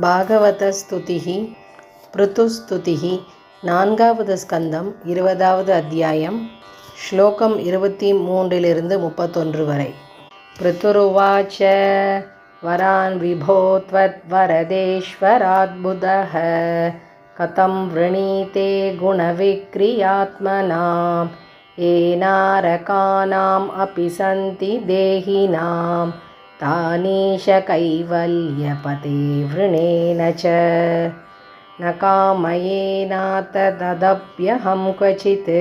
பாகவதஸ்துதிः பிருத்துஸ்துதிः நான்காவது ஸ்கந்தம் 20வது அத்தியாயம் ஸ்லோகம் 23 31 வரை. பிருத்துருவாச்ச வரான் விபோ த்வத்வரதேஸ்வராத்புதः கதம் வ்ருணீதே குணவிக்ரியாத்மனாம் ஏனாரகானாம் அபி சந்தி தேஹினாம் தானீஷ கைவல்யபதே விருணேன ச ந காமயேனாத ததப்யஹம் க்வசித்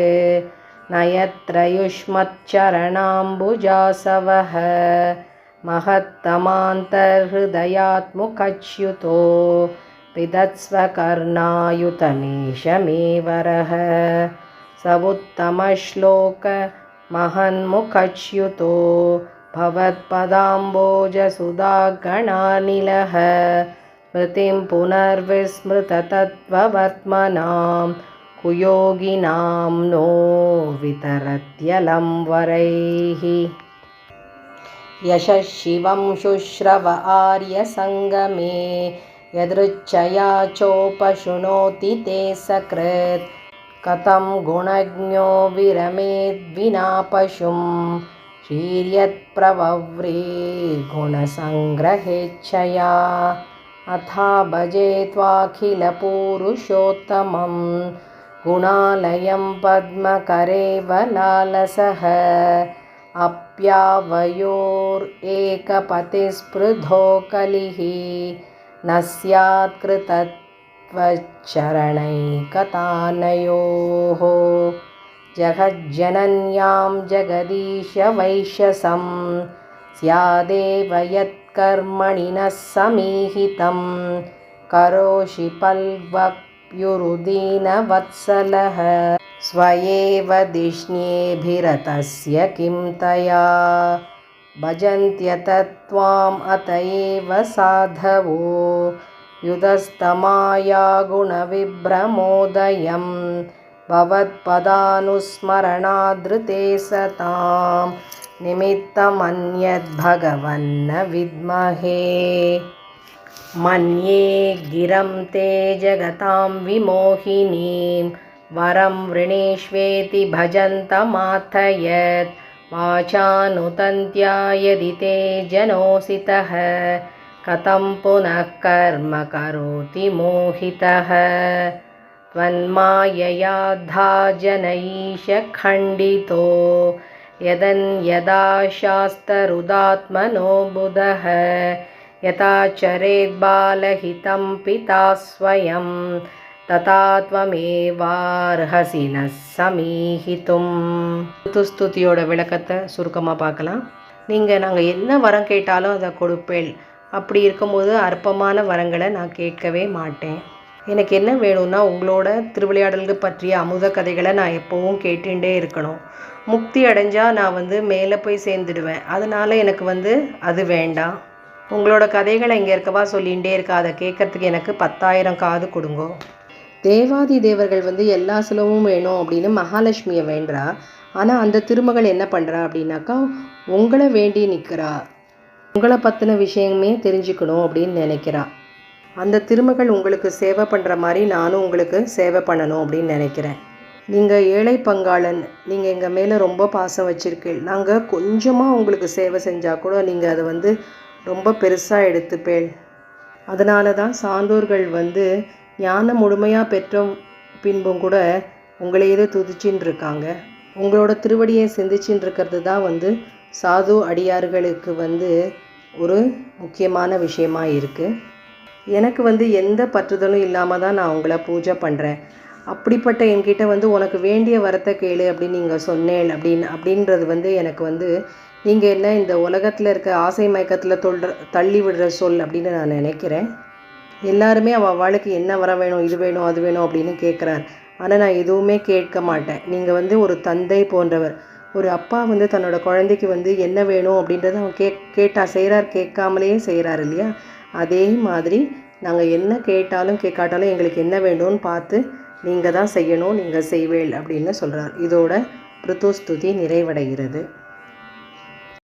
ந யத்ர யுஷ்மச்சரணாம்புஜாசவः மஹத்தமாந்தர்ஹிருதயாத்முகச்யுதோ விதத்ஸ்வ கர்ணாயுதமேஷமேவரः स उत्तमश्लोक महन्मुखच्युतो भवत्पदाम्बोजसुधागणानिलः स्मृतिं पुनर्विस्मृततत्त्ववर्त्मनां कुयोगिनां नो वितरत्यलं वरैः यशः शिवं शुश्रव आर्यसङ्गमे यदृच्छया चोपशृणोति ते सकृत् कथं गुणज्ञो विरमेद्विना पशुं शीर्यत्प्रवव्रे गुणसङ्ग्रहेच्छया अथा भजे त्वाखिलपुरुषोत्तमं गुणालयं पद्मकरेव लालसः अप्यावयोरेकपतिस्पृधो कलिः न स्यात् कृतत्वच्चरणैकतानयोः जगज्जनन्यां जगदीशवैश्यसं स्यादेव यत्कर्मणि नः समीहितं करोषि पल्वप्युरुदीनवत्सलः स्वयेव धिष्ण्येभिरतस्य किं तया भजन्त्यतत्त्वाम् अत एव साधवो युधस्तमाया गुणविभ्रमोदयं भवत्पदानुस्मरणादृते सतां निमित्तमन्यद्भगवन्न विद्महे मन्ये गिरं ते जगतां विमोहिनीं वरं वृणीष्वेति भजन्तमाथयत् वाचानुतन्त्या यदि ते जनोसितः कथं पुनः कर्म करोति मोहितः त्वन्माययाद्धा जनईश खण्डितो यदन्यदा शास्तरुदात्मनो बुधः यथा चरेद्बालहितं पिता स्वयं तथा त्वमेवार्हसि नः சமீஹிதும். ருத்துஸ்துதியோட விளக்கத்தை சுருக்கமாக பார்க்கலாம். நாங்கள் என்ன வரம் கேட்டாலும் அதை கொடுப்பேன். அப்படி இருக்கும்போது அற்பமான வரங்களை நான் கேட்கவே மாட்டேன். எனக்கு என்ன வேணும்னா உங்களோட திருவிளையாடல்கள் பற்றிய அமுத கதைகளை நான் எப்போவும் கேட்டுகிட்டே இருக்கணும். முக்தி அடைஞ்சால் நான் மேலே போய் சேர்ந்துடுவேன். அதனால் எனக்கு அது வேண்டாம். உங்களோட கதைகளை இங்கே இருக்கவா சொல்லிகிட்டே இருக்கா, அதை கேட்கறதுக்கு எனக்கு 10,000 காது கொடுங்கோ. தேவாதி தேவர்கள் எல்லா செலவும் வேணும் அப்படின்னு மகாலட்சுமியை வேண்டா. ஆனால் அந்த திருமகள் என்ன பண்ணுறா அப்படின்னாக்கா உங்களை வேண்டி நிற்கிறா. உங்களை பற்றின விஷயமே தெரிஞ்சுக்கணும் அப்படின்னு நினைக்கிறா. அந்த திருமகள் உங்களுக்கு சேவை பண்ணுற மாதிரி நானும் உங்களுக்கு சேவை பண்ணணும் அப்படின்னு நினைக்கிறேன். நீங்கள் ஏழை பங்காளன், நீங்கள் எங்கள் மேலே ரொம்ப பாசம் வச்சுருக்கீள். நாங்கள் கொஞ்சமாக உங்களுக்கு சேவை செஞ்சால் கூட நீங்கள் அதை ரொம்ப பெருசாக எடுத்துப்பேள். அதனால தான் சான்றோர்கள் ஞானம் முழுமையாக பெற்ற பின்பும் கூட உங்களையே துதிச்சின்னு இருக்காங்க. உங்களோட திருவடியை சிந்திச்சின்னு இருக்கிறது தான் சாது அடியார்களுக்கு ஒரு முக்கியமான விஷயமாக இருக்குது. எனக்கு எந்த பற்றுதலும் இல்லாமல் தான் நான் உங்களை பூஜை பண்ணுறேன். அப்படிப்பட்ட என்கிட்ட உனக்கு வேண்டிய வரத்தை கேளு அப்படின்னு நீங்கள் சொன்னேன் அப்படின்றது எனக்கு நீங்கள் என்ன இந்த உலகத்தில் இருக்க ஆசை மயக்கத்தில் தள்ளி விடுற சொல் அப்படின்னு நான் நினைக்கிறேன். எல்லாருமே அவளுக்கு என்ன வர வேணும், இது வேணும், அது வேணும் அப்படின்னு கேட்குறார். ஆனால் நான் எதுவுமே கேட்க மாட்டேன். நீங்கள் ஒரு தந்தை போன்றவர். ஒரு அப்பா தன்னோட குழந்தைக்கு என்ன வேணும் அப்படின்றத அவன் கேட்டால் செய்கிறார், கேட்காமலேயே செய்கிறார் இல்லையா? அதே மாதிரி நாங்கள் என்ன கேட்டாலும் கேட்காட்டாலும் எங்களுக்கு என்ன வேணும்னு பார்த்து நீங்கள் தான் செய்யணும், நீங்கள் செய்வேள் அப்படின்னு சொல்கிறார். இதோட பிருத்துஸ்துதி நிறைவடைகிறது.